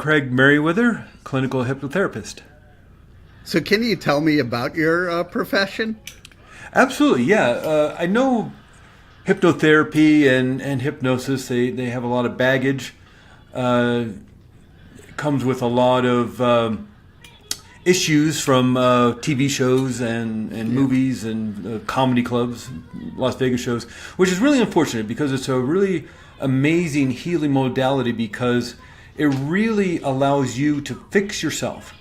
Craig Meriwether, clinical hypnotherapist. So can you tell me about your profession? Absolutely, yeah. I know hypnotherapy and hypnosis, they have a lot of baggage. It comes with a lot of issues from TV shows and movies and comedy clubs, Las Vegas shows, which is really unfortunate because it's a really amazing healing modality because it really allows you to fix yourself.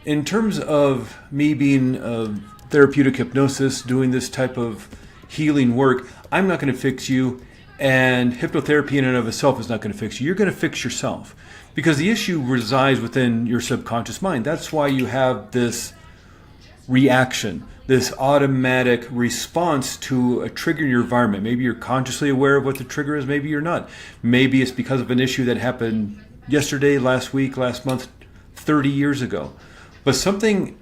In terms of me being a therapeutic hypnosis, doing this type of healing work, I'm not going to fix you, and hypnotherapy in and of itself is not going to fix you. You're going to fix yourself because the issue resides within your subconscious mind. That's why you have this reaction, this automatic response to a trigger in your environment. Maybe you're consciously aware of what the trigger is, maybe you're not. Maybe it's because of an issue that happened yesterday, last week, last month, 30 years ago. But something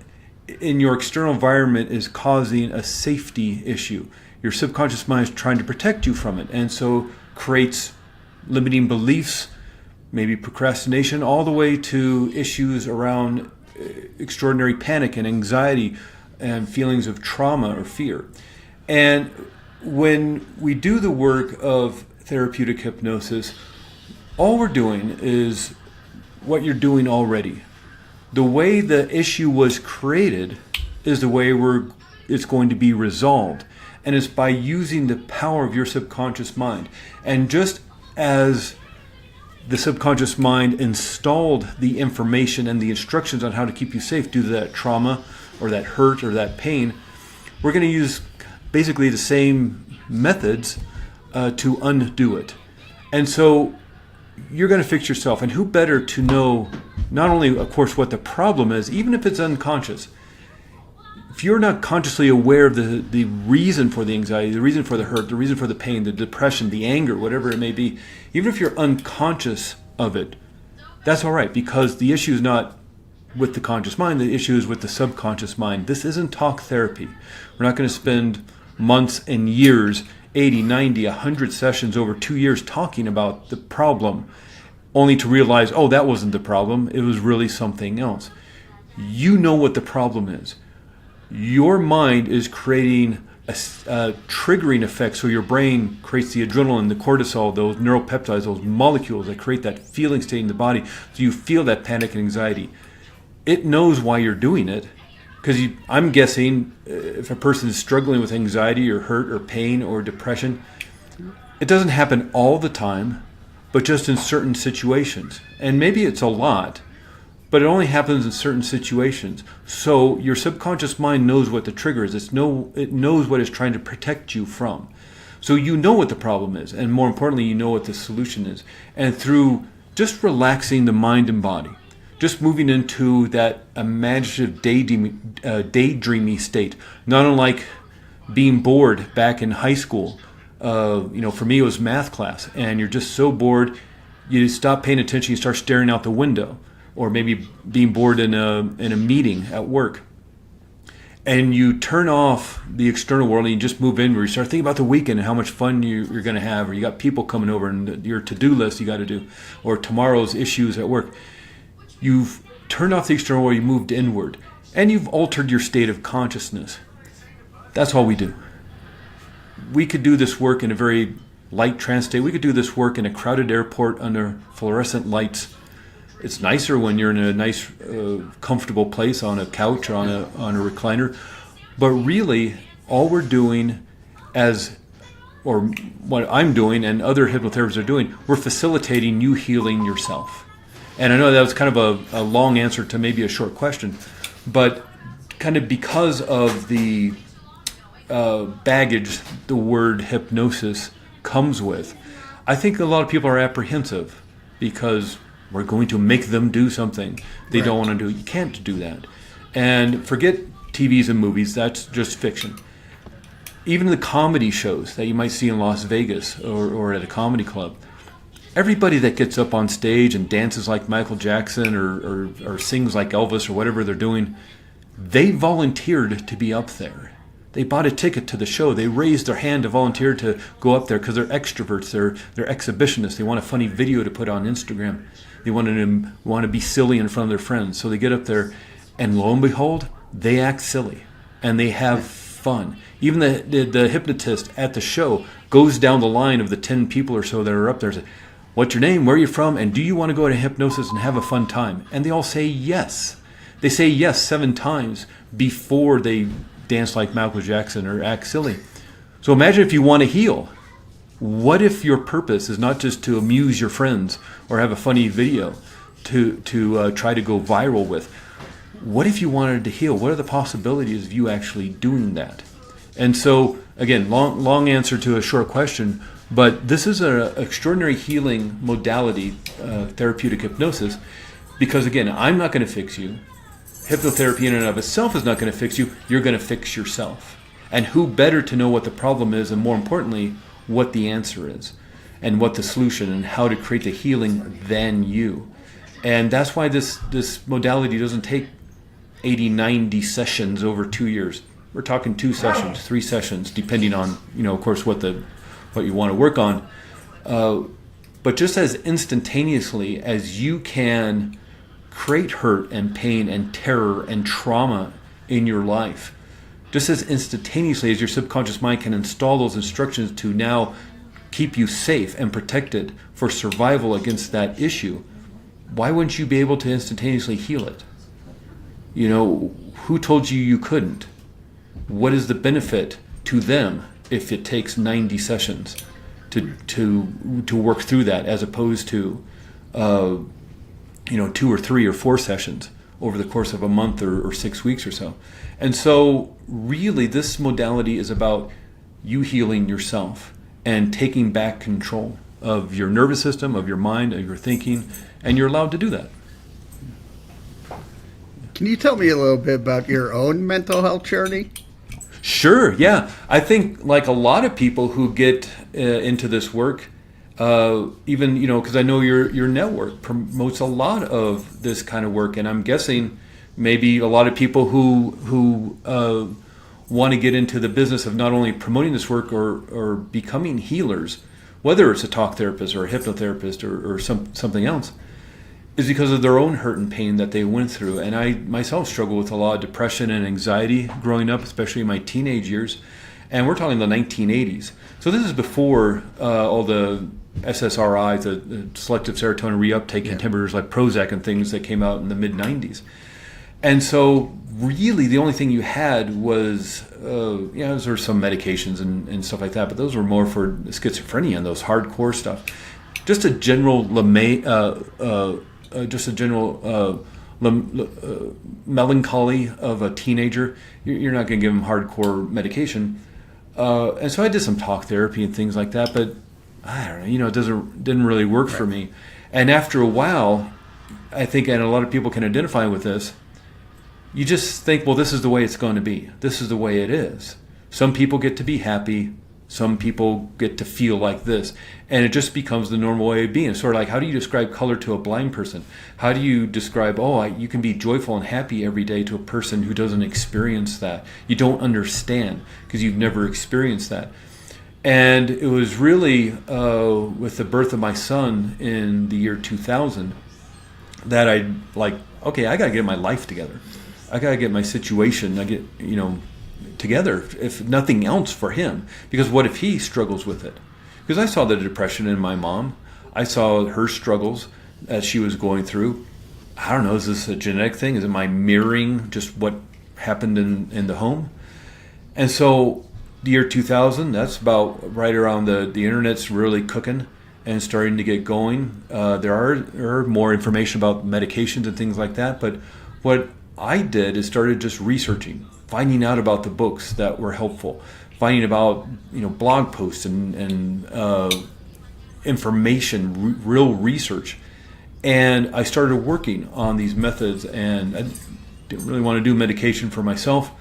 in your external environment is causing a safety issue. Your subconscious mind is trying to protect you from it, and so creates limiting beliefs, maybe procrastination, all the way to issues around extraordinary panic and anxiety and feelings of trauma or fear. And when we do the work of therapeutic hypnosis, all we're doing is what you're doing already. The way the issue was created is the way it's going to be resolved. And it's by using the power of your subconscious mind. And just as the subconscious mind installed the information and the instructions on how to keep you safe due to that trauma or that hurt or that pain, we're going to use basically the same methods to undo it. And so you're going to fix yourself. And who better to know not only, of course, what the problem is, even if it's unconscious. If you're not consciously aware of the reason for the anxiety, the reason for the hurt, the reason for the pain, the depression, the anger, whatever it may be, even if you're unconscious of it, that's all right, because the issue is not with the conscious mind, the issue is with the subconscious mind. This isn't talk therapy. We're not going to spend months and years, 80, 90, 100 sessions over 2 years talking about the problem, only to realize, oh, that wasn't the problem. It was really something else. You know what the problem is. Your mind is creating a triggering effect, so your brain creates the adrenaline, the cortisol, those neuropeptides, those molecules that create that feeling state in the body, so you feel that panic and anxiety. It knows why you're doing it, because I'm guessing if a person is struggling with anxiety or hurt or pain or depression, it doesn't happen all the time, but just in certain situations. And maybe it's a lot, but it only happens in certain situations. So your subconscious mind knows what the trigger is. It knows what it's trying to protect you from. So you know what the problem is, and more importantly, you know what the solution is. And through just relaxing the mind and body, just moving into that imaginative daydreamy state, not unlike being bored back in high school. For me, it was math class, and you're just so bored, you stop paying attention, you start staring out the window. Or maybe being bored in a meeting at work, and you turn off the external world and you just move in where you start thinking about the weekend and how much fun you're going to have, or you got people coming over and your to-do list you got to do, or tomorrow's issues at work. You've turned off the external world, you moved inward, and you've altered your state of consciousness. That's all we do. We could do this work in a very light trance state. We could do this work in a crowded airport under fluorescent lights. It's nicer when you're in a nice, comfortable place on a couch or on a recliner. But really, all we're doing or what I'm doing and other hypnotherapists are doing, we're facilitating you healing yourself. And I know that was kind of a long answer to maybe a short question, but kind of because of the baggage the word hypnosis comes with, I think a lot of people are apprehensive because we're going to make them do something they don't want to do. You can't do that. And forget TVs and movies, that's just fiction. Even the comedy shows that you might see in Las Vegas or at a comedy club, everybody that gets up on stage and dances like Michael Jackson or sings like Elvis or whatever they're doing, they volunteered to be up there. They bought a ticket to the show. They raised their hand to volunteer to go up there because they're extroverts. They're exhibitionists. They want a funny video to put on Instagram. They want to be silly in front of their friends. So they get up there, and lo and behold, they act silly, and they have fun. Even the hypnotist at the show goes down the line of the 10 people or so that are up there and says, "What's your name? Where are you from? And do you want to go to hypnosis and have a fun time?" And they all say yes. They say yes 7 times before they dance like Michael Jackson or act silly. So imagine if you want to heal. What if your purpose is not just to amuse your friends or have a funny video to try to go viral with? What if you wanted to heal? What are the possibilities of you actually doing that? And so, again, long answer to a short question, but this is an extraordinary healing modality, therapeutic hypnosis, because, again, I'm not going to fix you. Hypnotherapy in and of itself is not going to fix you. You're going to fix yourself. And who better to know what the problem is, and more importantly, what the answer is, and what the solution and how to create the healing than you. And that's why this modality doesn't take 80, 90 sessions over 2 years. We're talking 2 sessions, 3 sessions, depending on, of course, what you want to work on. But just as instantaneously as you can create hurt and pain and terror and trauma in your life, just as instantaneously as your subconscious mind can install those instructions to now keep you safe and protected for survival against that issue, why wouldn't you be able to instantaneously heal it? Who told you couldn't? What is the benefit to them if it takes 90 sessions to work through that, as opposed to 2 or 3 or 4 sessions over the course of a month or 6 weeks or so? And so really this modality is about you healing yourself and taking back control of your nervous system, of your mind, of your thinking, and you're allowed to do that. Can you tell me a little bit about your own mental health journey? Sure, yeah. I think like a lot of people who get into this work, even, because I know your network promotes a lot of this kind of work, and I'm guessing maybe a lot of people who want to get into the business of not only promoting this work or becoming healers, whether it's a talk therapist or a hypnotherapist or something else, is because of their own hurt and pain that they went through. And I myself struggle with a lot of depression and anxiety growing up, especially in my teenage years. And we're talking the 1980s. So this is before all the SSRIs, the selective serotonin reuptake inhibitors like Prozac and things that came out in the mid-90s. And so really the only thing you had was, there were some medications and stuff like that, but those were more for schizophrenia and those hardcore stuff. Just a general melancholy of a teenager, you're not going to give them hardcore medication. And so I did some talk therapy and things like that, but I don't know, it didn't really work for me. And after a while, I think, and a lot of people can identify with this, you just think, well, this is the way it's going to be. This is the way it is. Some people get to be happy. Some people get to feel like this. And it just becomes the normal way of being. It's sort of like, how do you describe color to a blind person? How do you describe, you can be joyful and happy every day to a person who doesn't experience that? You don't understand because you've never experienced that. And it was really with the birth of my son in the year 2000 that I got to get my life together. I got to get my situation, together, if nothing else for him. Because what if he struggles with it? Because I saw the depression in my mom. I saw her struggles as she was going through. I don't know, is this a genetic thing? Is it my mirroring just what happened in the home? And so the year 2000, that's about right around the internet's really cooking and starting to get going. There are more information about medications and things like that. But what I did is started just researching, finding out about the books that were helpful, finding about blog posts and information, real research, and I started working on these methods. And I didn't really want to do medication for myself,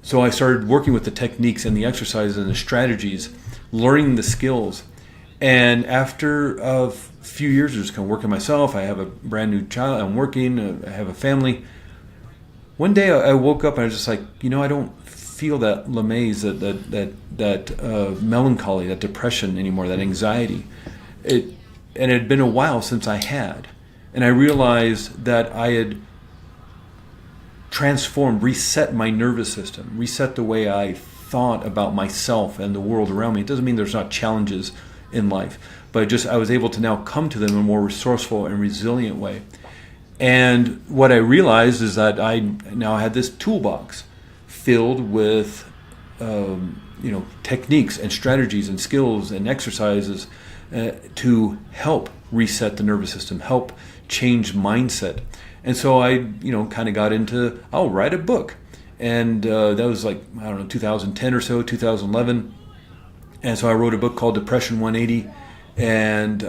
so I started working with the techniques and the exercises and the strategies, learning the skills. And after a few years of just kind of working myself, I have a brand new child. I'm working. I have a family. One day I woke up and I was just like, I don't feel that lamaze, that melancholy, that depression anymore, that anxiety. And it had been a while since I had. And I realized that I had transformed, reset my nervous system, reset the way I thought about myself and the world around me. It doesn't mean there's not challenges in life, but I was able to now come to them in a more resourceful and resilient way. And what I realized is that I now had this toolbox filled with techniques and strategies and skills and exercises to help reset the nervous system, help change mindset. And so I kind of got into, I'll write a book. And that was 2010 or so, 2011. And so I wrote a book called Depression 180, and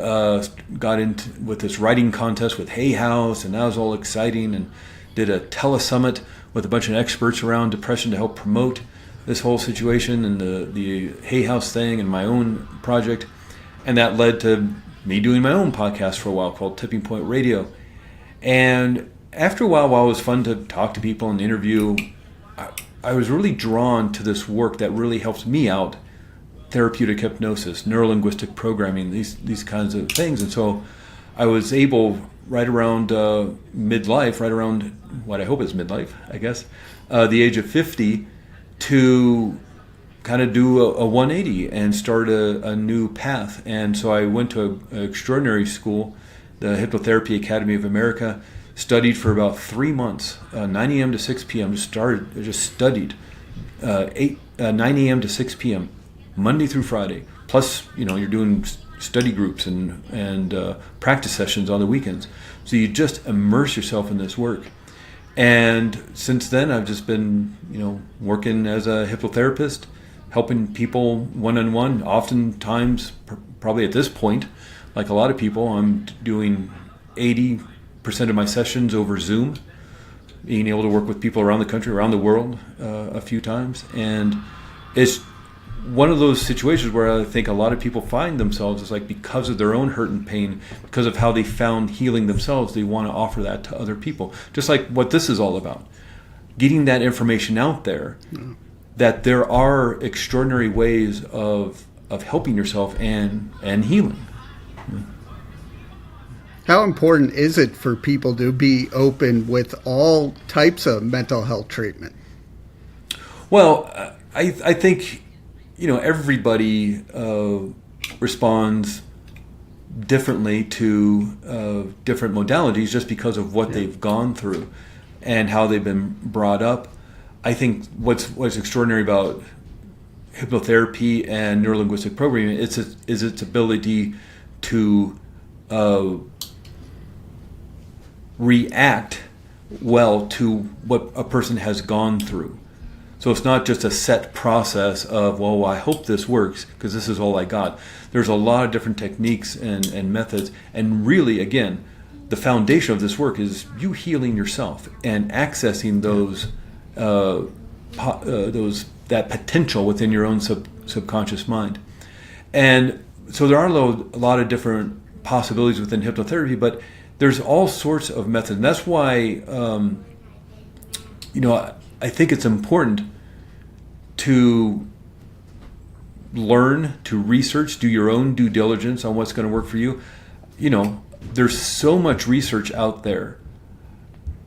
got into with this writing contest with Hay House, and that was all exciting, and did a telesummit with a bunch of experts around depression to help promote this whole situation and the Hay House thing and my own project. And that led to me doing my own podcast for a while called Tipping Point Radio. And after a while it was fun to talk to people and interview, I was really drawn to this work that really helps me out: therapeutic hypnosis, neuro-linguistic programming, these kinds of things. And so I was able, right around midlife, right around what I hope is midlife, I guess, the age of 50, to kind of do a 180 and start a new path. And so I went to an extraordinary school, the Hypnotherapy Academy of America, studied for about 3 months, 9 a.m. to 6 p.m. Just studied 9 a.m. to 6 p.m. Monday through Friday. Plus, you're doing study groups and practice sessions on the weekends. So you just immerse yourself in this work. And since then, I've just been, working as a hypnotherapist, helping people one-on-one. Oftentimes, probably at this point, like a lot of people, I'm doing 80% of my sessions over Zoom, being able to work with people around the country, around the world, a few times. And it's one of those situations where I think a lot of people find themselves is because of their own hurt and pain, because of how they found healing themselves, they want to offer that to other people. Just like what this is all about, getting that information out there, that there are extraordinary ways of helping yourself and healing. How important is it for people to be open with all types of mental health treatment? Well, I think everybody responds differently to different modalities just because of what they've gone through and how they've been brought up. I think what's extraordinary about hypnotherapy and neuro-linguistic programming is its ability to react well to what a person has gone through. So it's not just a set process of, well, I hope this works because this is all I got. There's a lot of different techniques and methods. And really, again, the foundation of this work is you healing yourself and accessing that potential within your own subconscious mind. And so there are a lot of different possibilities within hypnotherapy, but there's all sorts of methods. And that's why, I think it's important to learn, to research, do your own due diligence on what's going to work for you. There's so much research out there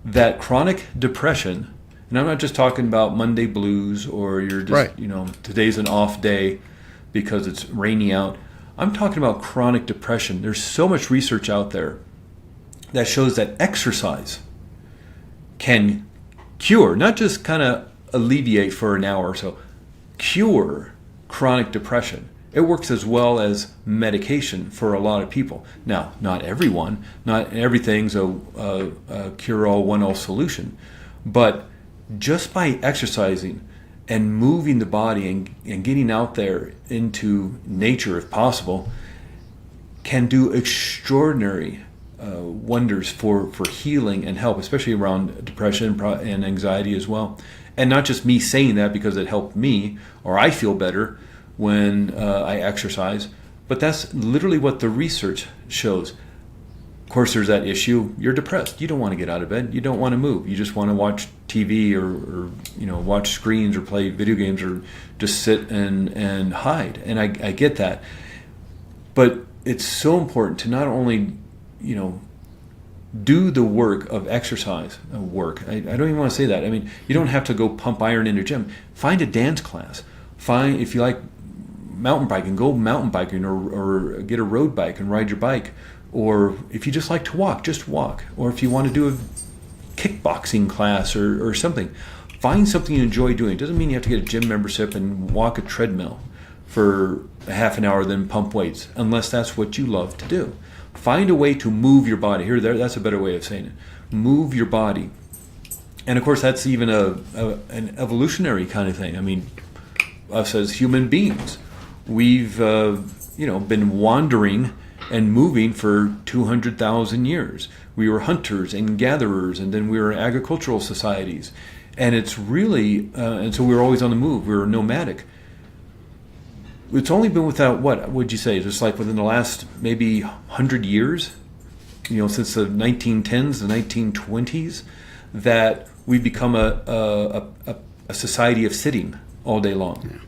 that chronic depression, and I'm not just talking about Monday blues or you're just, right, today's an off day because it's rainy out. I'm talking about chronic depression. There's so much research out there that shows that exercise can cure, not just kind of alleviate for an hour or so, cure chronic depression. It works as well as medication for a lot of people. Now, not everyone, not everything's a cure-all, one-all solution, but just by exercising and moving the body and getting out there into nature, if possible, can do extraordinary wonders for healing and help, especially around depression and anxiety as well. And not just me saying that because it helped me or I feel better when I exercise, but that's literally what the research shows. course, there's that issue. You're depressed. You don't want to get out of bed. You don't want to move. You just want to watch TV or watch screens or play video games or just sit and hide. And I get that. But it's so important to not only, do the work of exercise, work. I don't even want to say that. I mean, you don't have to go pump iron in a gym. Find a dance class. If you like mountain biking, go mountain biking or get a road bike and ride your bike. Or if you just like to walk, just walk. Or if you want to do a kickboxing class or something, find something you enjoy doing. It doesn't mean you have to get a gym membership and walk a treadmill for a half an hour, then pump weights, unless that's what you love to do. Find a way to move your body. That's a better way of saying it. Move your body. And of course, that's even an evolutionary kind of thing. I mean, us as human beings, we've been wandering and moving for 200,000 years. We were hunters and gatherers, and then we were agricultural societies. And it's really, and so we were always on the move. We were nomadic. It's only been without, what would you say, just like within the last maybe 100 years, since the 1910s, the 1920s, that we've become a society of sitting all day long.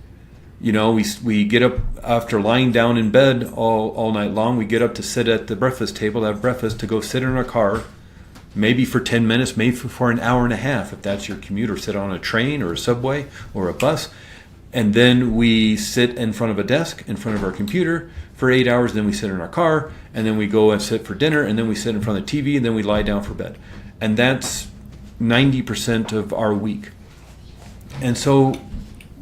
Yeah. We get up after lying down in bed all night long. We get up to sit at the breakfast table, to have breakfast, to go sit in our car, maybe for 10 minutes, maybe for an hour and a half, if that's your commute, or sit on a train or a subway or a bus. And then we sit in front of a desk, in front of our computer for 8 hours. Then we sit in our car, and then we go and sit for dinner, and then we sit in front of the TV, and then we lie down for bed. And that's 90% of our week. And so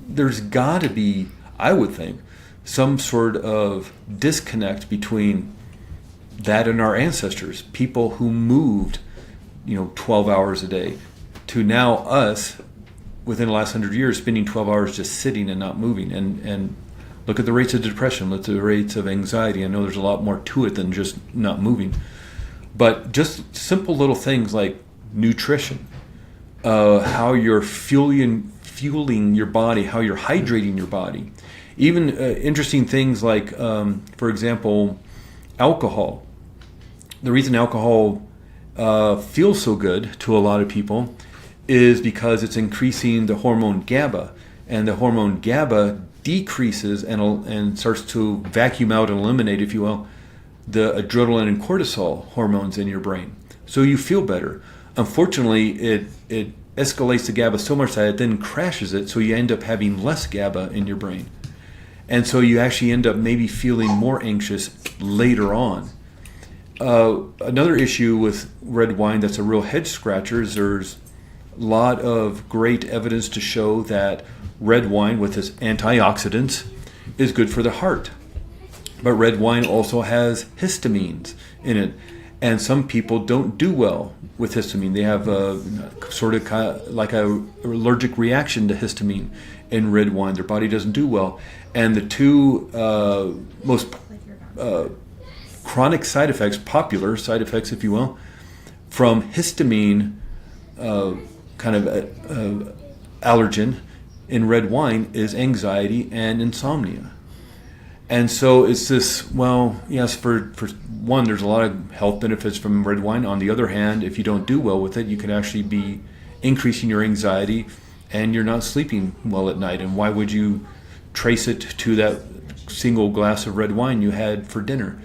there's got to be, I would think, some sort of disconnect between that and our ancestors, people who moved, 12 hours a day, to now us, within the last 100 years, spending 12 hours just sitting and not moving. And look at the rates of depression, look at the rates of anxiety. I know there's a lot more to it than just not moving. But just simple little things like nutrition, how you're fueling your body, how you're hydrating your body. Even interesting things like, for example, alcohol. The reason alcohol feels so good to a lot of people is because it's increasing the hormone GABA, and the hormone GABA decreases and starts to vacuum out and eliminate, if you will, the adrenaline and cortisol hormones in your brain. So you feel better. Unfortunately, it escalates the GABA so much that it then crashes it, so you end up having less GABA in your brain. And so you actually end up maybe feeling more anxious later on. Another issue with red wine that's a real head scratcher is there's a lot of great evidence to show that red wine with its antioxidants is good for the heart. But red wine also has histamines in it. And some people don't do well with histamine. They have a sort of like an allergic reaction to histamine in red wine. Their body doesn't do well. And the two most chronic side effects, popular side effects, if you will, from histamine allergen in red wine is anxiety and insomnia. And so it's this, well, yes, for one, there's a lot of health benefits from red wine. On the other hand, if you don't do well with it, you can actually be increasing your anxiety and you're not sleeping well at night. And why would you trace it to that single glass of red wine you had for dinner?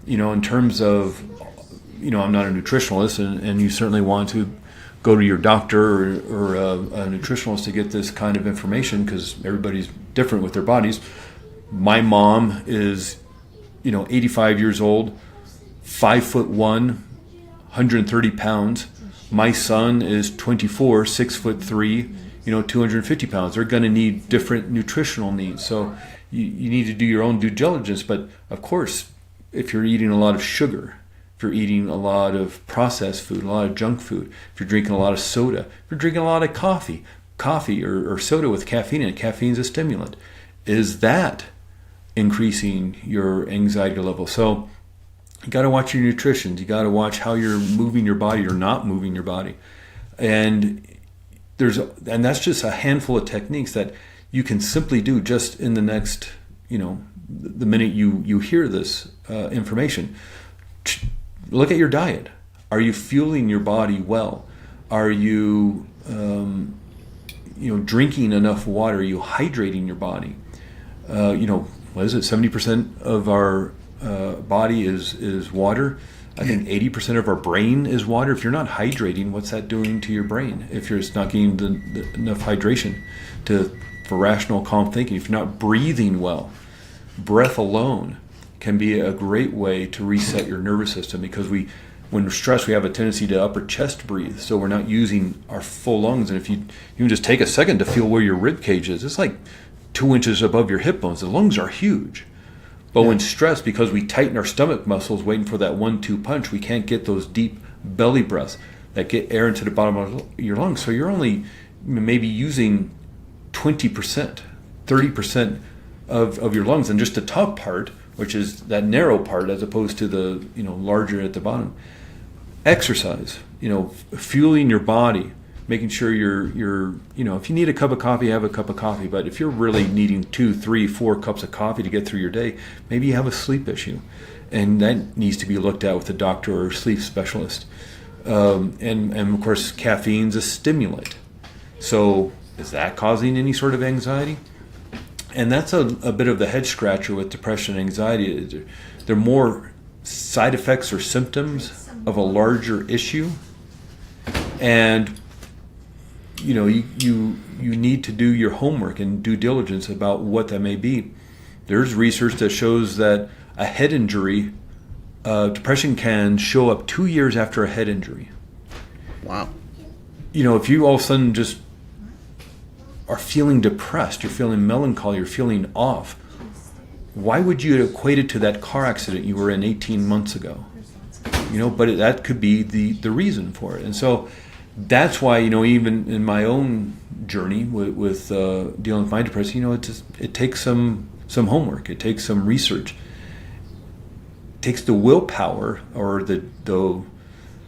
In terms of, I'm not a nutritionalist, and you certainly want to go to your doctor or a nutritionalist to get this kind of information, because everybody's different with their bodies. My mom is, 85 years old, 5'1", 130 pounds. My son is 24, 6'3", 250 pounds. They're going to need different nutritional needs. So you need to do your own due diligence. But of course, if you're eating a lot of sugar, if you're eating a lot of processed food, a lot of junk food, if you're drinking a lot of soda, if you're drinking a lot of coffee or soda with caffeine in it, caffeine's a stimulant, is that increasing your anxiety level? So you got to watch your nutrition. You got to watch how you're moving your body or not moving your body. And that's just a handful of techniques that you can simply do just in the next, the minute you hear this information. look at your diet. Are you fueling your body well? Are you drinking enough water? Are you hydrating your body? What is it? 70% of our body is water. I think 80% of our brain is water. If you're not hydrating, what's that doing to your brain? If you're just not getting enough hydration for rational, calm thinking, if you're not breathing well, breath alone can be a great way to reset your nervous system, because when we're stressed, we have a tendency to upper chest breathe, so we're not using our full lungs. And if you can just take a second to feel where your rib cage is, it's like 2 inches above your hip bones. The lungs are huge. But when stressed, because we tighten our stomach muscles waiting for that 1-2 punch, we can't get those deep belly breaths that get air into the bottom of your lungs. So you're only maybe using 20%, 30% of your lungs, and just the top part, which is that narrow part, as opposed to the larger at the bottom. Exercise, fueling your body, making sure you're if you need a cup of coffee, have a cup of coffee. But if you're really needing 2, 3, 4 cups of coffee to get through your day, maybe you have a sleep issue, and that needs to be looked at with a doctor or a sleep specialist. And of course, caffeine's a stimulant. So is that causing any sort of anxiety? And that's a bit of the head scratcher with depression and anxiety. They're more side effects or symptoms of a larger issue. And you need to do your homework and due diligence about what that may be. There's research that shows that a head injury, depression can show up 2 years after a head injury. Wow. If you all of a sudden just are feeling depressed, you're feeling melancholy, you're feeling off, why would you equate it to that car accident you were in 18 months ago? But that could be the reason for it. And so that's why, even in my own journey with dealing with my depression, it takes some homework. It takes some research. It takes the willpower or the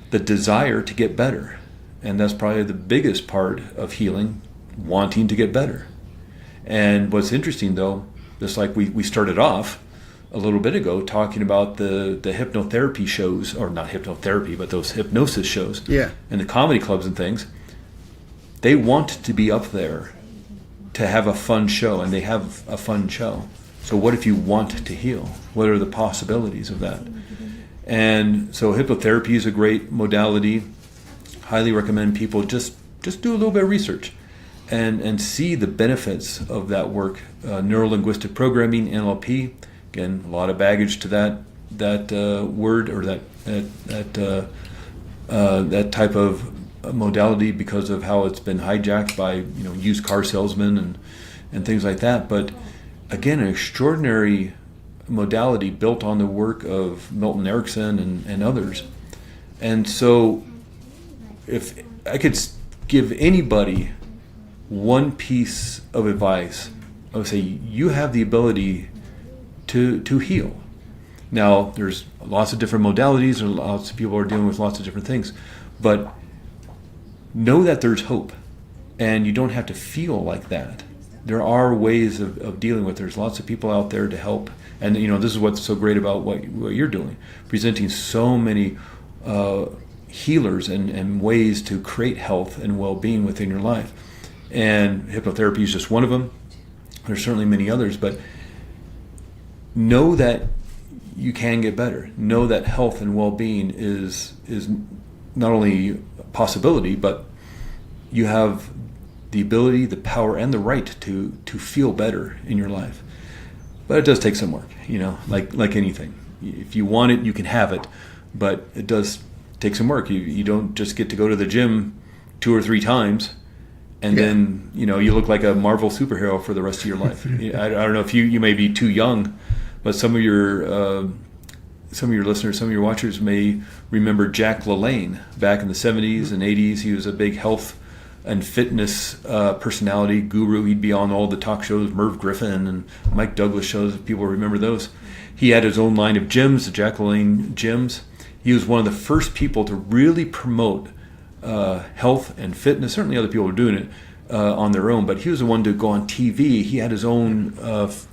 desire to get better. And that's probably the biggest part of healing, wanting to get better. And what's interesting, though, just like we started off a little bit ago talking about the hypnotherapy shows, or not hypnotherapy, but those hypnosis shows, and the comedy clubs and things, they want to be up there to have a fun show, and they have a fun show. So what if you want to heal? What are the possibilities of that? And so hypnotherapy is a great modality. Highly recommend people just do a little bit of research and see the benefits of that work. Neuro-linguistic programming, NLP. Again, a lot of baggage to that word or that type of modality because of how it's been hijacked by used car salesmen and things like that. But again, an extraordinary modality built on the work of Milton Erickson and others. And so, if I could give anybody one piece of advice, I would say you have the ability to heal. Now, there's lots of different modalities, and lots of people are dealing with lots of different things, but know that there's hope, and you don't have to feel like that. There are ways of dealing with it. There's lots of people out there to help, and this is what's so great about what you're doing, presenting so many healers and ways to create health and well-being within your life. And hypnotherapy is just one of them. There's certainly many others, but know that you can get better. Know that health and well-being is not only a possibility, but you have the ability, the power, and the right to feel better in your life. But it does take some work, like anything. If you want it, you can have it, but it does take some work. You don't just get to go to the gym 2 or 3 times and then you look like a Marvel superhero for the rest of your life. I don't know if you may be too young, but some of your listeners, some of your watchers may remember Jack LaLanne back in the 70s and 80s. He was a big health and fitness personality guru. He'd be on all the talk shows, Merv Griffin and Mike Douglas shows, if people remember those. He had his own line of gyms, the Jack LaLanne gyms. He was one of the first people to really promote health and fitness. Certainly other people were doing it on their own, but he was the one to go on TV. He had his own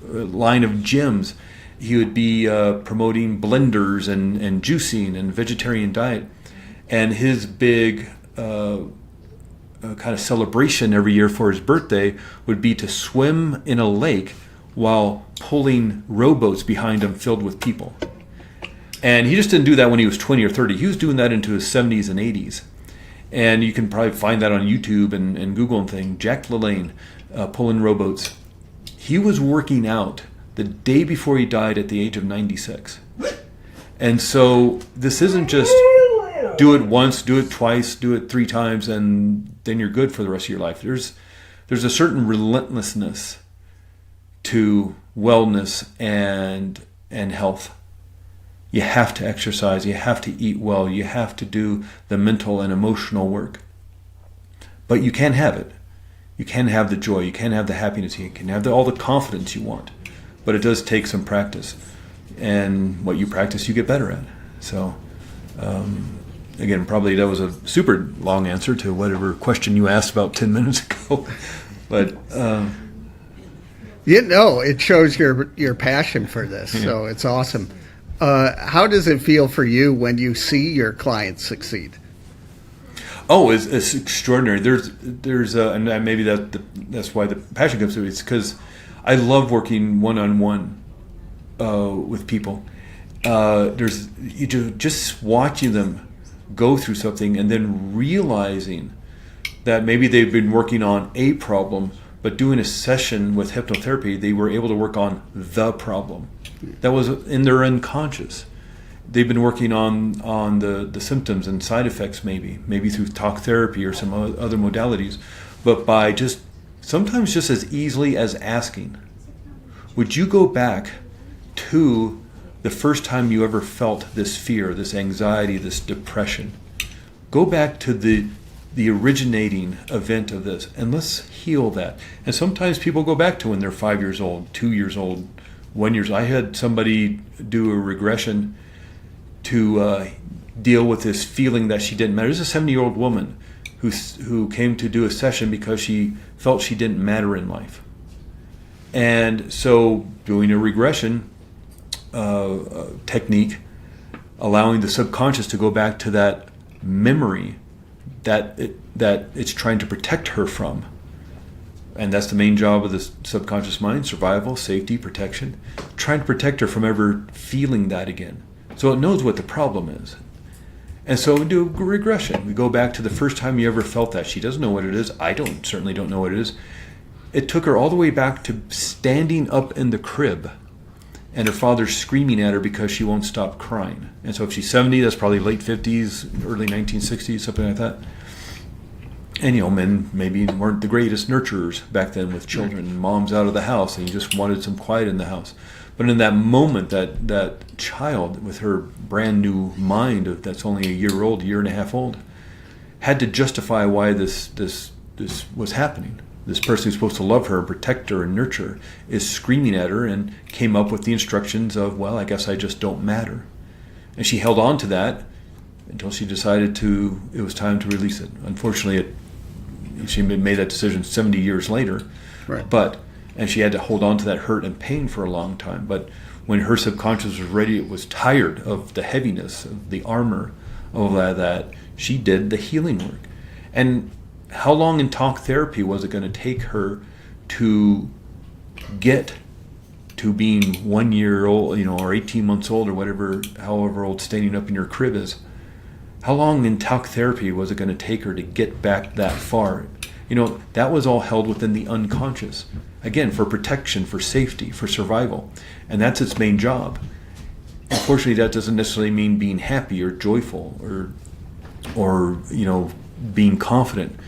line of gyms, he would be promoting blenders and juicing and vegetarian diet. And his big kind of celebration every year for his birthday would be to swim in a lake while pulling rowboats behind him filled with people. And he just didn't do that when he was 20 or 30. He was doing that into his 70s and 80s. And you can probably find that on YouTube and Google and things. Jack LaLanne pulling rowboats. He was working out the day before he died at the age of 96. And so this isn't just do it once, do it twice, do it 3 times, and then you're good for the rest of your life. There's a certain relentlessness to wellness and health. You have to exercise, you have to eat well, you have to do the mental and emotional work. But you can have it. You can have the joy, you can have the happiness, you can have all the confidence you want. But it does take some practice. And what you practice, you get better at. So, again, probably that was a super long answer to whatever question you asked about 10 minutes ago. But it shows your passion for this, so it's awesome. How does it feel for you when you see your clients succeed? Oh, it's extraordinary. There's and maybe that's why the passion comes to it. It's because I love working one-on-one with people. Just watching them go through something and then realizing that maybe they've been working on a problem, but doing a session with hypnotherapy, they were able to work on the problem that was in their unconscious. They've been working on the symptoms and side effects, maybe through talk therapy or some other modalities, but by sometimes just as easily as asking, would you go back to the first time you ever felt this fear, this anxiety, this depression? Go back to the originating event of this, and let's heal that. And sometimes people go back to when they're 5 years old, 2 years old, 1 year. I had somebody do a regression to deal with this feeling that she didn't matter. This is a 70-year-old woman who came to do a session because she felt she didn't matter in life. And so doing a regression technique, allowing the subconscious to go back to that memory that it's trying to protect her from. And that's the main job of the subconscious mind: survival, safety, protection. Trying to protect her from ever feeling that again. So it knows what the problem is. And so we do a regression. We go back to the first time you ever felt that. She doesn't know what it is. I certainly don't know what it is. It took her all the way back to standing up in the crib and her father screaming at her because she won't stop crying. And so if she's 70, that's probably late 50s, early 1960s, something like that. And men maybe weren't the greatest nurturers back then with children. Mom's out of the house and you just wanted some quiet in the house. But in that moment, that child with her brand new mind that's only a year old, year and a half old, had to justify why this was happening. This person who's supposed to love her, protect her, and nurture her is screaming at her, and came up with the instructions of, well, I guess I just don't matter. And she held on to that until she decided it was time to release it. Unfortunately, she made that decision 70 years later. Right. And she had to hold on to that hurt and pain for a long time. But when her subconscious was ready, it was tired of the heaviness, of the armor, of that, she did the healing work. And how long in talk therapy was it going to take her to get to being 1 year old, or 18 months old, or whatever, however old standing up in your crib is? How long in talk therapy was it going to take her to get back that far? That was all held within the unconscious. Again, for protection, for safety, for survival. And that's its main job. Unfortunately, that doesn't necessarily mean being happy or joyful or being confident.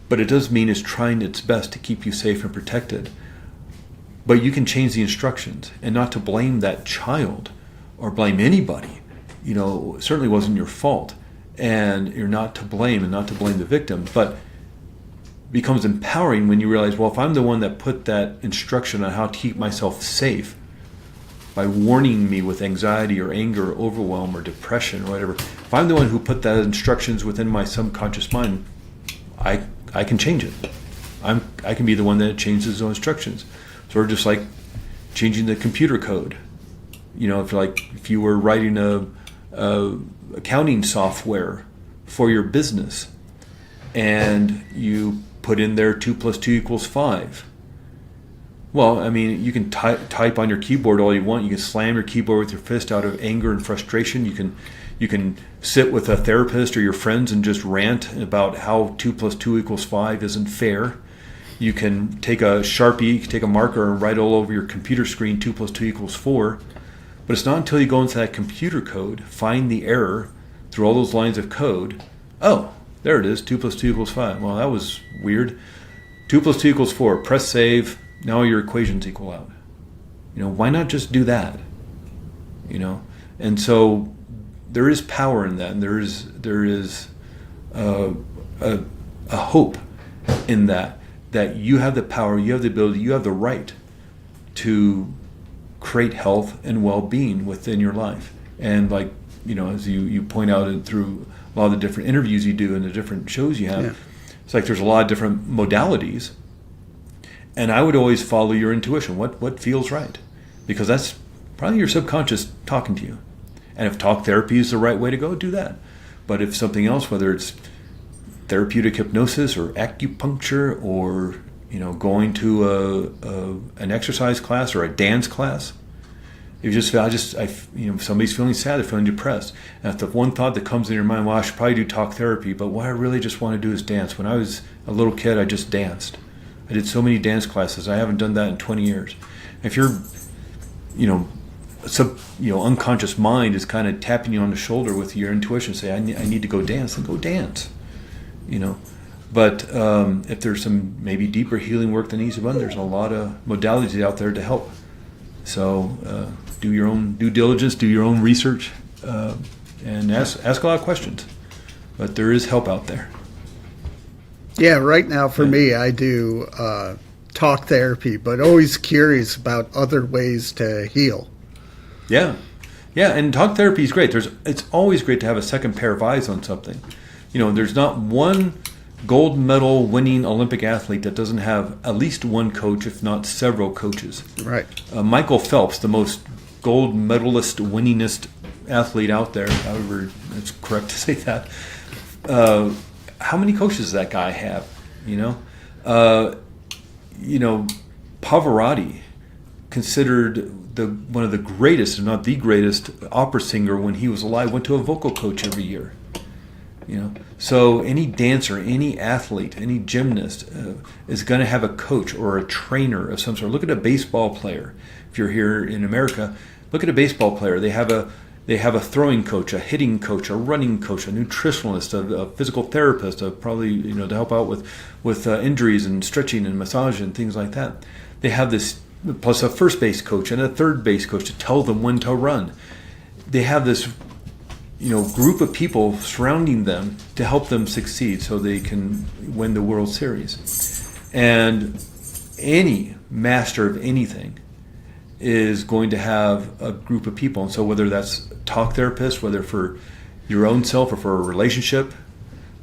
But it does mean it's trying its best to keep you safe and protected. But you can change the instructions, and not to blame that child or blame anybody. It certainly wasn't your fault, and you're not to blame, and not to blame the victim. But becomes empowering when you realize, well, if I'm the one that put that instruction on how to keep myself safe by warning me with anxiety or anger or overwhelm or depression or whatever, if I'm the one who put that instructions within my subconscious mind, I can change it. I can be the one that changes those instructions. Sort of just like changing the computer code. if you were writing a accounting software for your business, and you put in there 2 + 2 = 5. Well, I mean, you can type on your keyboard all you want. You can slam your keyboard with your fist out of anger and frustration. You can sit with a therapist or your friends and just rant about how 2 + 2 = 5 isn't fair. You can take a Sharpie, take a marker, and write all over your computer screen 2 + 2 = 4. But it's not until you go into that computer code, find the error through all those lines of code. Oh, there it is, 2 + 2 = 5. Well, that was weird. 2 + 2 = 4. Press save. Now your equations equal out. Why not just do that? And so there is power in that, and there is a hope in that you have the power, you have the ability, you have the right to create health and well-being within your life. And as you point out through a lot of the different interviews you do and the different shows you have, it's like there's a lot of different modalities. And I would always follow your intuition. What feels right? Because that's probably your subconscious talking to you. And if talk therapy is the right way to go, do that. But if something else, whether it's therapeutic hypnosis or acupuncture or going to an exercise class or a dance class, if somebody's feeling sad, they're feeling depressed, and if the one thought that comes in your mind, well, I should probably do talk therapy, but what I really just want to do is dance. When I was a little kid, I just danced. I did so many dance classes. I haven't done that in 20 years. If your, unconscious mind is kind of tapping you on the shoulder with your intuition, say, I need to go dance, then go dance. But if there's some maybe deeper healing work that needs to be done, there's a lot of modalities out there to help. So do your own due diligence, do your own research, and ask a lot of questions. But there is help out there. Yeah, right now for me, I do talk therapy, but always curious about other ways to heal. Yeah, and talk therapy is great. It's always great to have a second pair of eyes on something. There's not one gold medal winning Olympic athlete that doesn't have at least one coach, if not several coaches. Right. Michael Phelps, the most gold medalist winningest athlete out there, however it's correct to say that. How many coaches does that guy have? Pavarotti, considered one of the greatest, if not the greatest, opera singer when he was alive, went to a vocal coach every year. So any dancer, any athlete, any gymnast is going to have a coach or a trainer of some sort. Look at a baseball player. If you're here in America, look at a baseball player. They have a throwing coach, a hitting coach, a running coach, a nutritionalist, a physical therapist, probably to help out with injuries and stretching and massage and things like that. They have this, plus a first base coach and a third base coach to tell them when to run. They have this group of people surrounding them to help them succeed so they can win the World Series. And any master of anything is going to have a group of people. And so whether that's talk therapist, whether for your own self or for a relationship,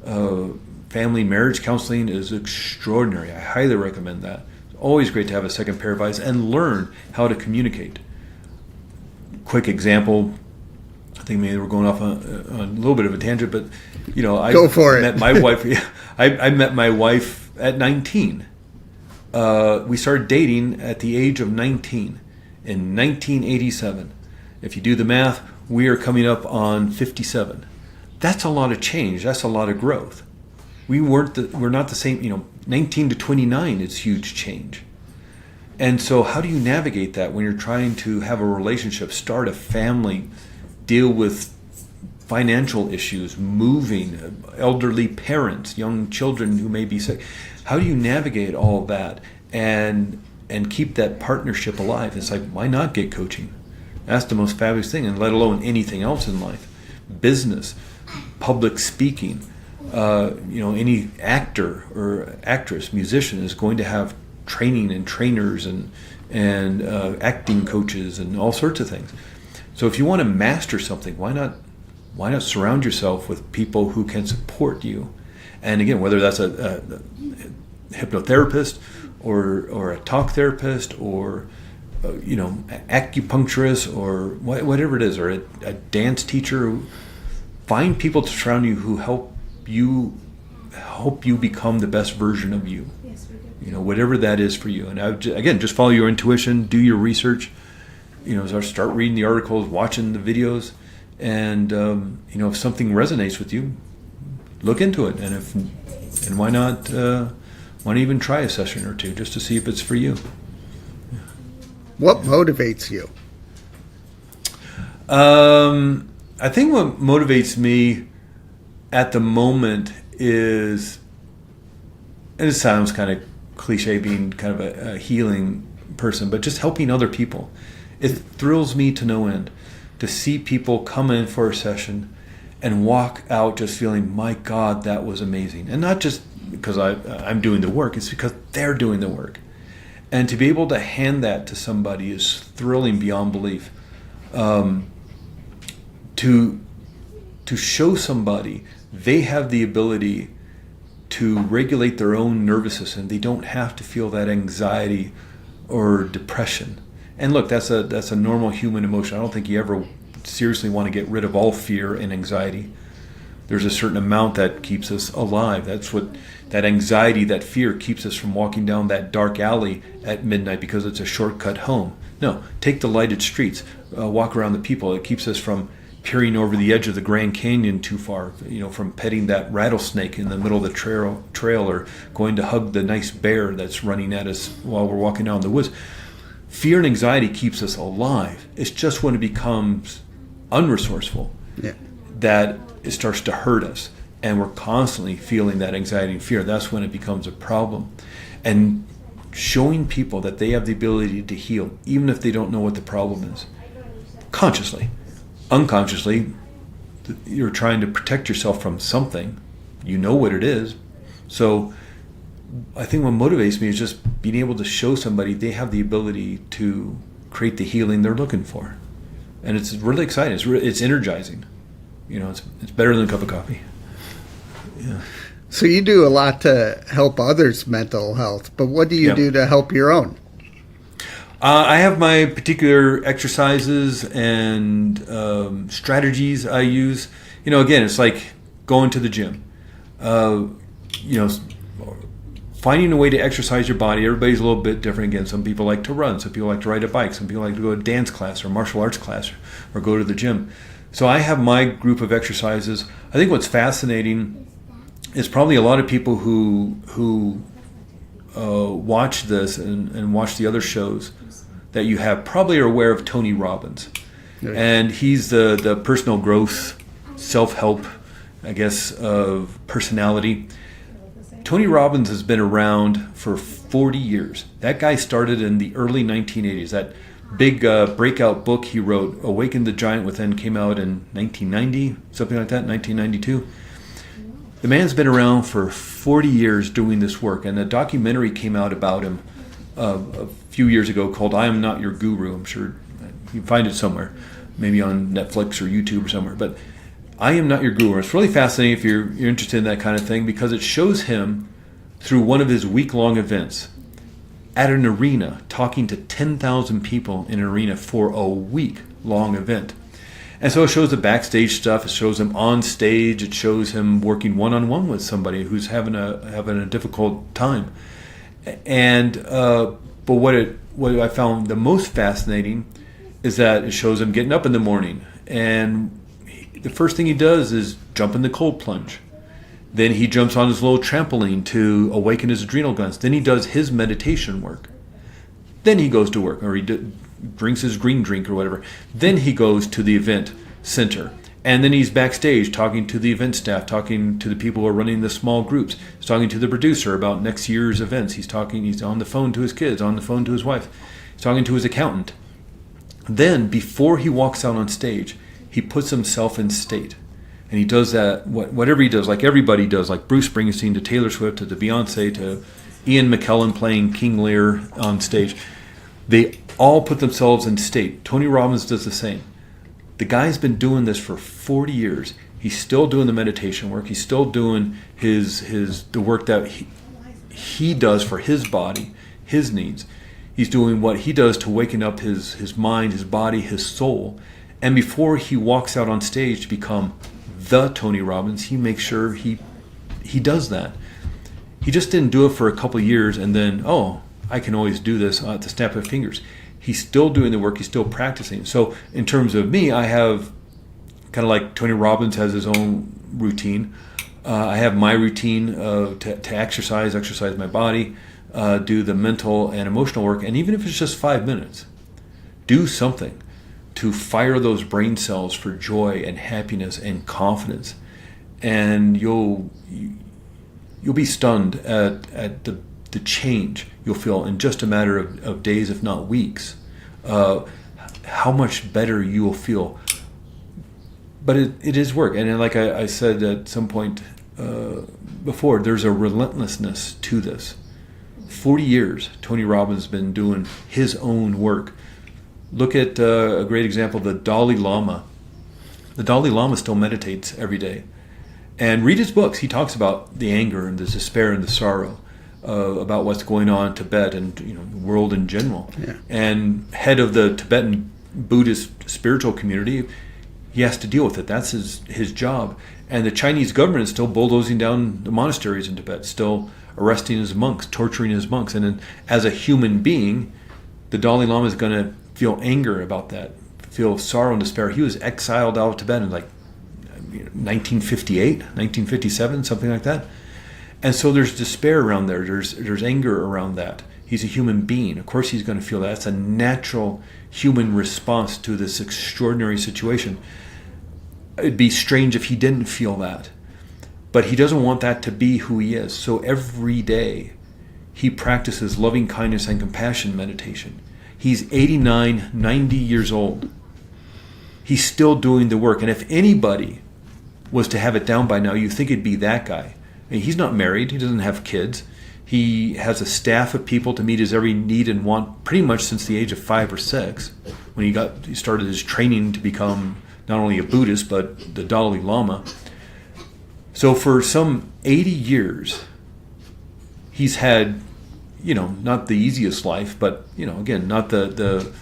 family, marriage counseling is extraordinary. I highly recommend that. It's always great to have a second pair of eyes and learn how to communicate. Quick example, I think maybe we're going off on a little bit of a tangent, but Go for it. Met my wife. I met my wife at 19. We started dating at the age of 19 in 1987. If you do the math, we are coming up on 57. That's a lot of change. That's a lot of growth. We're not the same. 19 to 29 is huge change. And so, how do you navigate that when you're trying to have a relationship, start a family, deal with financial issues, moving, elderly parents, young children who may be sick? How do you navigate all that and keep that partnership alive? It's like, why not get coaching? That's the most fabulous thing, and let alone anything else in life. Business, public speaking, any actor or actress, musician is going to have training and trainers and acting coaches and all sorts of things. So if you want to master something, why not surround yourself with people who can support you? And again, whether that's a hypnotherapist or a talk therapist or acupuncturist or whatever it is, or a dance teacher. Find people to surround you who help you become the best version of you. Yes, we do. Whatever that is for you. And again, just follow your intuition, do your research. Start reading the articles, watching the videos, and if something resonates with you, look into it. And why not even try a session or two just to see if it's for you. What motivates you? I think what motivates me at the moment is, and it sounds kind of cliche being kind of a healing person, but just helping other people. It thrills me to no end to see people come in for a session and walk out just feeling, my God, that was amazing. And not just because I'm doing the work, it's because they're doing the work. And to be able to hand that to somebody is thrilling beyond belief. To show somebody they have the ability to regulate their own nervous system. They don't have to feel that anxiety or depression. And look, that's a normal human emotion. I don't think you ever seriously want to get rid of all fear and anxiety. There's a certain amount that keeps us alive. That's what that anxiety, that fear keeps us from walking down that dark alley at midnight because it's a shortcut home. No, take the lighted streets, walk around the people. It keeps us from peering over the edge of the Grand Canyon too far, from petting that rattlesnake in the middle of the trail or going to hug the nice bear that's running at us while we're walking down the woods. Fear and anxiety keeps us alive. It's just when it becomes unresourceful that it starts to hurt us, and we're constantly feeling that anxiety and fear. That's when it becomes a problem. And showing people that they have the ability to heal, even if they don't know what the problem is, consciously. Unconsciously, you're trying to protect yourself from something. You know what it is. So I think what motivates me is just being able to show somebody they have the ability to create the healing they're looking for. And it's really exciting. It's energizing. It's better than a cup of coffee. Yeah. So you do a lot to help others' mental health, but what do you do to help your own? I have my particular exercises and strategies I use. Again, it's like going to the gym. Finding a way to exercise your body. Everybody's a little bit different. Again, some people like to run. Some people like to ride a bike. Some people like to go to dance class or martial arts class or go to the gym. So I have my group of exercises. I think what's fascinating is probably a lot of people who watch this and watch the other shows that you have probably are aware of Tony Robbins. Yes. And he's the personal growth, self-help, I guess, personality. Tony Robbins has been around for 40 years. That guy started in the early 1980s. That big breakout book he wrote, Awaken the Giant Within, came out in 1990, something like that, 1992. The man's been around for 40 years doing this work, and a documentary came out about him a few years ago called I Am Not Your Guru. I'm sure you can find it somewhere, maybe on Netflix or YouTube or somewhere. But I Am Not Your Guru. It's really fascinating if you're interested in that kind of thing, because it shows him through one of his week-long events at an arena, talking to 10,000 people in an arena for a week-long event. And so it shows the backstage stuff. It shows him on stage. It shows him working one-on-one with somebody who's having a difficult time. And but what I found the most fascinating is that it shows him getting up in the morning, and the first thing he does is jump in the cold plunge. Then he jumps on his little trampoline to awaken his adrenal glands. Then he does his meditation work. Then he goes to work, or he drinks his green drink or whatever. Then he goes to the event center. And then he's backstage talking to the event staff, talking to the people who are running the small groups. He's talking to the producer about next year's events. He's on the phone to his kids, on the phone to his wife. He's talking to his accountant. Then, before he walks out on stage, he puts himself in state. And he does that, whatever he does, like everybody does, like Bruce Springsteen to Taylor Swift to Beyonce to Ian McKellen playing King Lear on stage. They all put themselves in state. Tony Robbins does the same. The guy's been doing this for 40 years. He's still doing the meditation work. He's still doing the work that he does for his body, his needs. He's doing what he does to waken up his mind, his body, his soul. And before he walks out on stage to become the Tony Robbins, he makes sure he does that. He just didn't do it for a couple of years and then, I can always do this at the snap of fingers. He's still doing the work. He's still practicing. So in terms of me, I have kind of like Tony Robbins has his own routine. I have my routine to exercise my body, do the mental and emotional work, and even if it's just 5 minutes, do something to fire those brain cells for joy and happiness and confidence, and you'll be stunned at the change you'll feel in just a matter of days, if not weeks. How much better you will feel. But it is work, and like I said at some point before, there's a relentlessness to this. 40 years, Tony Robbins has been doing his own work. Look at a great example, the Dalai Lama. The Dalai Lama still meditates every day. And read his books. He talks about the anger and the despair and the sorrow about what's going on in Tibet and the world in general. Yeah. And head of the Tibetan Buddhist spiritual community, he has to deal with it. That's his job. And the Chinese government is still bulldozing down the monasteries in Tibet, still arresting his monks, torturing his monks. And then, as a human being, the Dalai Lama is going to feel anger about that, feel sorrow and despair. He was exiled out of Tibet in 1958, 1957, something like that. And so there's despair around there. There's anger around that. He's a human being. Of course he's going to feel that. It's a natural human response to this extraordinary situation. It'd be strange if he didn't feel that. But he doesn't want that to be who he is. So every day he practices loving kindness and compassion meditation. He's 89, 90 years old. He's still doing the work. And if anybody was to have it down by now, you think it'd be that guy. I mean, he's not married. He doesn't have kids. He has a staff of people to meet his every need and want pretty much since the age of 5 or 6, when he started his training to become not only a Buddhist, but the Dalai Lama. So for some 80 years, he's had, not the easiest life, but, again, not the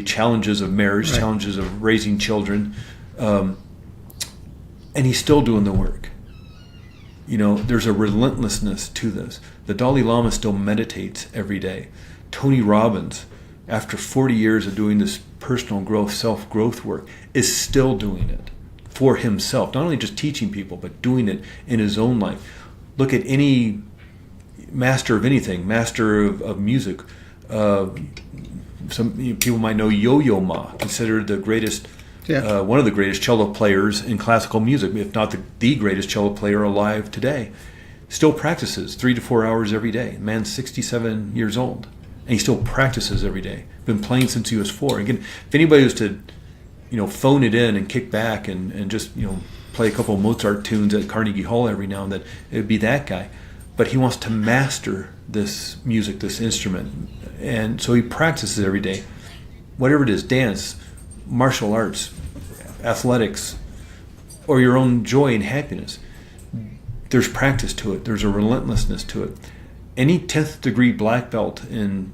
challenges of marriage, right, challenges of raising children. And he's still doing the work. There's a relentlessness to this. The Dalai Lama still meditates every day. Tony Robbins, after 40 years of doing this personal growth, self-growth work, is still doing it for himself. Not only just teaching people, but doing it in his own life. Look at any master of anything, master of music. Some people might know Yo-Yo Ma, considered the greatest, one of the greatest cello players in classical music, if not the greatest cello player alive today. Still practices 3 to 4 hours every day. Man's 67 years old, and he still practices every day. Been playing since he was 4. Again, if anybody was to, phone it in and kick back and just, play a couple of Mozart tunes at Carnegie Hall every now and then, it would be that guy. But he wants to master this music, this instrument, and so he practices every day. Whatever it is, dance, martial arts, athletics, or your own joy and happiness. There's practice to it. There's a relentlessness to it. Any 10th degree black belt in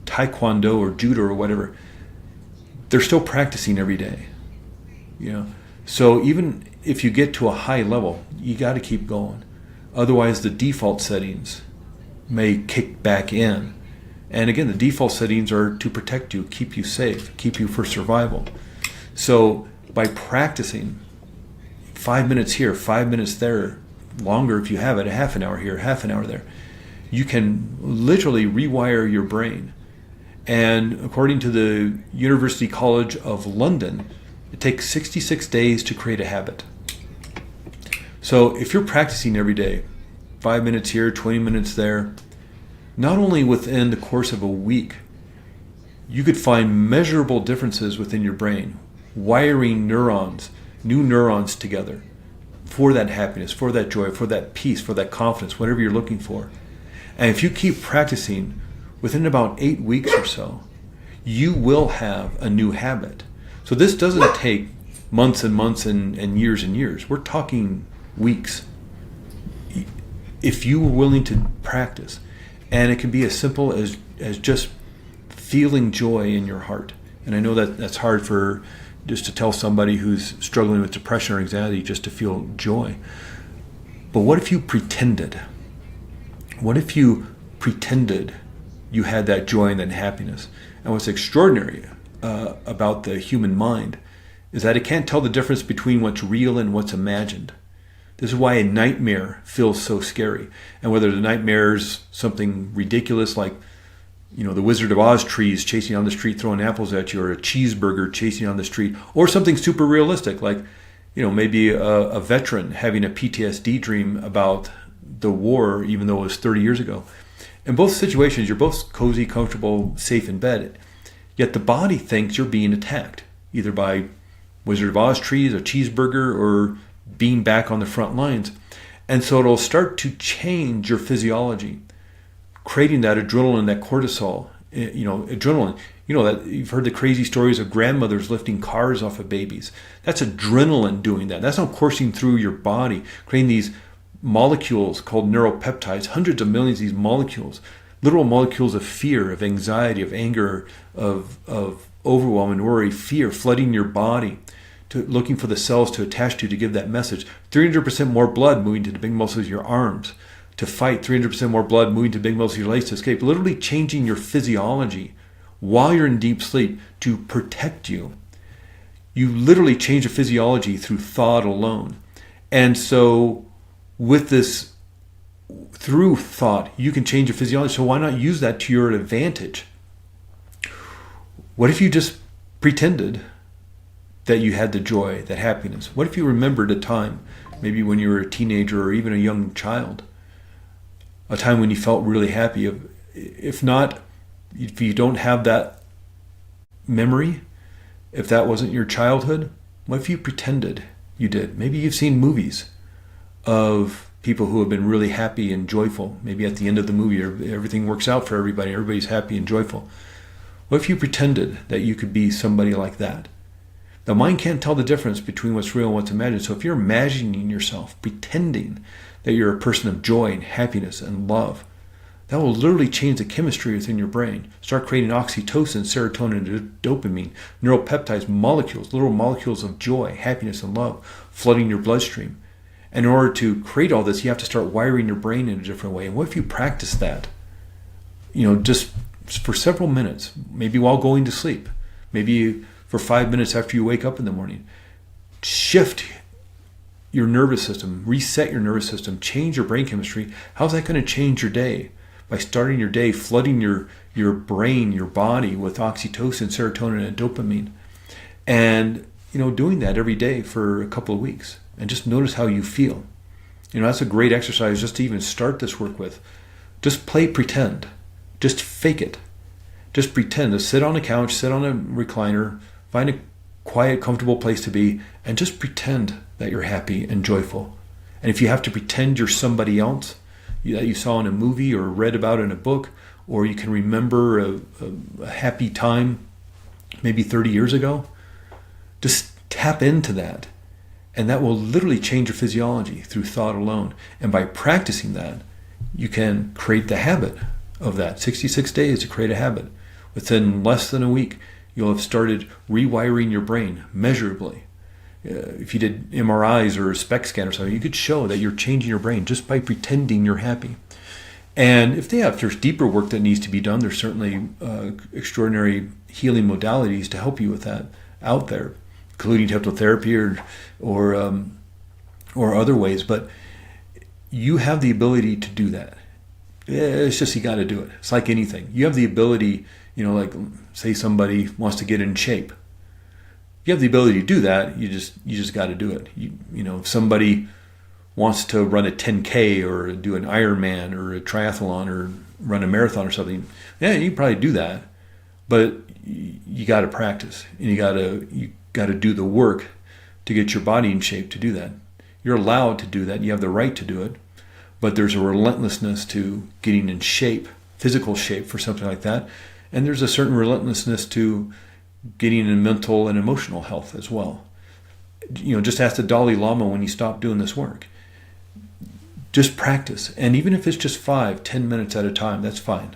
Taekwondo or Judo or whatever, they're still practicing every day. So even if you get to a high level, you got to keep going. Otherwise, the default settings may kick back in. And again, the default settings are to protect you, keep you safe, keep you for survival. So by practicing 5 minutes here, 5 minutes there, longer if you have it, a half an hour here, half an hour there, you can literally rewire your brain. And according to the University College of London, it takes 66 days to create a habit. So if you're practicing every day, 5 minutes here, 20 minutes there, not only within the course of a week, you could find measurable differences within your brain, wiring neurons, new neurons together for that happiness, for that joy, for that peace, for that confidence, whatever you're looking for. And if you keep practicing, within about 8 weeks or so, you will have a new habit. So this doesn't take months and months and years and years. We're talking weeks. If you were willing to practice, and it can be as simple as just feeling joy in your heart. And I know that that's hard for just to tell somebody who's struggling with depression or anxiety just to feel joy. But what if you pretended? What if you pretended you had that joy and that happiness? And what's extraordinary about the human mind is that it can't tell the difference between what's real and what's imagined. This is why a nightmare feels so scary. And whether the nightmare is something ridiculous like, the Wizard of Oz trees chasing you on the street throwing apples at you, or a cheeseburger chasing you on the street, or something super realistic like, maybe a veteran having a PTSD dream about the war, even though it was 30 years ago. In both situations, you're both cozy, comfortable, safe in bed. Yet the body thinks you're being attacked, either by Wizard of Oz trees, a cheeseburger, or being back on the front lines. And so it'll start to change your physiology, creating that adrenaline, that cortisol, adrenaline. That you've heard the crazy stories of grandmothers lifting cars off of babies. That's adrenaline doing that. That's not coursing through your body, creating these molecules called neuropeptides, hundreds of millions of these molecules, literal molecules of fear, of anxiety, of anger, of overwhelm and worry, fear, flooding your body, looking for the cells to attach to give that message. 300% more blood moving to the big muscles of your arms to fight, 300% more blood moving to big muscles of your legs to escape, literally changing your physiology while you're in deep sleep to protect you. You literally change your physiology through thought alone. And so with this, through thought, you can change your physiology. So why not use that to your advantage? What if you just pretended that you had the joy, that happiness? What if you remembered a time, maybe when you were a teenager or even a young child, a time when you felt really happy? If you don't have that memory, if that wasn't your childhood, what if you pretended you did? Maybe you've seen movies of people who have been really happy and joyful. Maybe at the end of the movie, everything works out for everybody. Everybody's happy and joyful. What if you pretended that you could be somebody like that? The mind can't tell the difference between what's real and what's imagined. So if you're imagining yourself, pretending that you're a person of joy and happiness and love, that will literally change the chemistry within your brain. Start creating oxytocin, serotonin, and dopamine, neuropeptides, molecules, little molecules of joy, happiness, and love, flooding your bloodstream. And in order to create all this, you have to start wiring your brain in a different way. And what if you practice that? Just for several minutes, maybe while going to sleep, maybe for 5 minutes after you wake up in the morning. Shift your nervous system, reset your nervous system, change your brain chemistry. How's that going to change your day? By starting your day, flooding your brain, your body with oxytocin, serotonin, and dopamine. And, doing that every day for a couple of weeks. And just notice how you feel. That's a great exercise just to even start this work with. Just play pretend. Just fake it. Just pretend to sit on a couch, sit on a recliner, find a quiet, comfortable place to be, and just pretend that you're happy and joyful. And if you have to pretend you're somebody else that you saw in a movie or read about in a book, or you can remember a happy time maybe 30 years ago, just tap into that. And that will literally change your physiology through thought alone. And by practicing that, you can create the habit of that. 66 days to create a habit. Within less than a week, you'll have started rewiring your brain measurably. If you did MRIs or a SPECT scan or something, you could show that you're changing your brain just by pretending you're happy. And if there's deeper work that needs to be done, there's certainly extraordinary healing modalities to help you with that out there, including hypnotherapy or other ways. But you have the ability to do that. It's just you got to do it. It's like anything. You have the ability, like say somebody wants to get in shape. You have the ability to do that. You just got to do it. If somebody wants to run a 10K or do an Ironman or a triathlon or run a marathon or something, yeah, you can probably do that. But you got to practice, and you got to do the work to get your body in shape to do that. You're allowed to do that. You have the right to do it. But there's a relentlessness to getting in shape, physical shape for something like that. And there's a certain relentlessness to getting in mental and emotional health as well. Just ask the Dalai Lama when he stopped doing this work. Just practice. And even if it's just 5-10 minutes at a time, that's fine.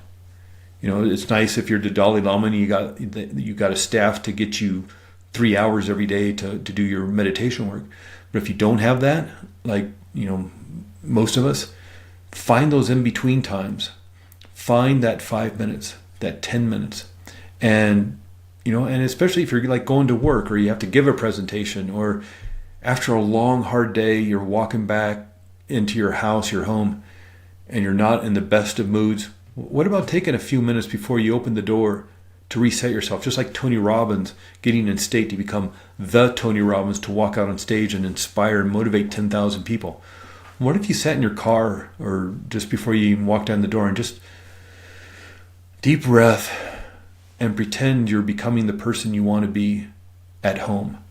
It's nice if you're the Dalai Lama and you got a staff to get you 3 hours every day to do your meditation work. But if you don't have that, like, most of us, find those in between times. Find that 5 minutes, that 10 minutes. And, and especially if you're like going to work or you have to give a presentation, or after a long, hard day, you're walking back into your house, your home, and you're not in the best of moods. What about taking a few minutes before you open the door to reset yourself? Just like Tony Robbins getting in state to become the Tony Robbins, to walk out on stage and inspire and motivate 10,000 people. What if you sat in your car or just before you even walked down the door and just deep breath and pretend you're becoming the person you want to be at home,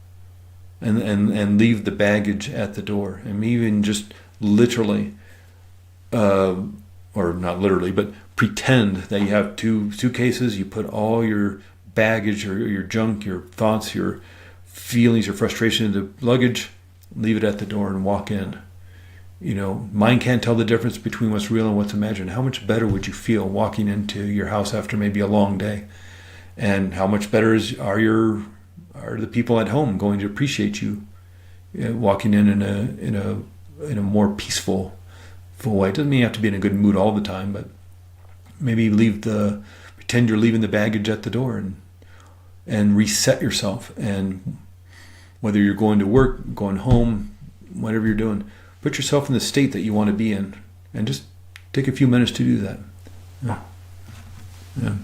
and leave the baggage at the door, and even just literally, or not literally, but pretend that you have 2 suitcases. You put all your baggage or your junk, your thoughts, your feelings, your frustration into luggage, leave it at the door and walk in. Mind can't tell the difference between what's real and what's imagined. How much better would you feel walking into your house after maybe a long day? And how much better are the people at home going to appreciate you walking in a more peaceful way? It doesn't mean you have to be in a good mood all the time, but maybe pretend you're leaving the baggage at the door and reset yourself. And whether you're going to work, going home, whatever you're doing, put yourself in the state that you want to be in, and just take a few minutes to do that. Yeah.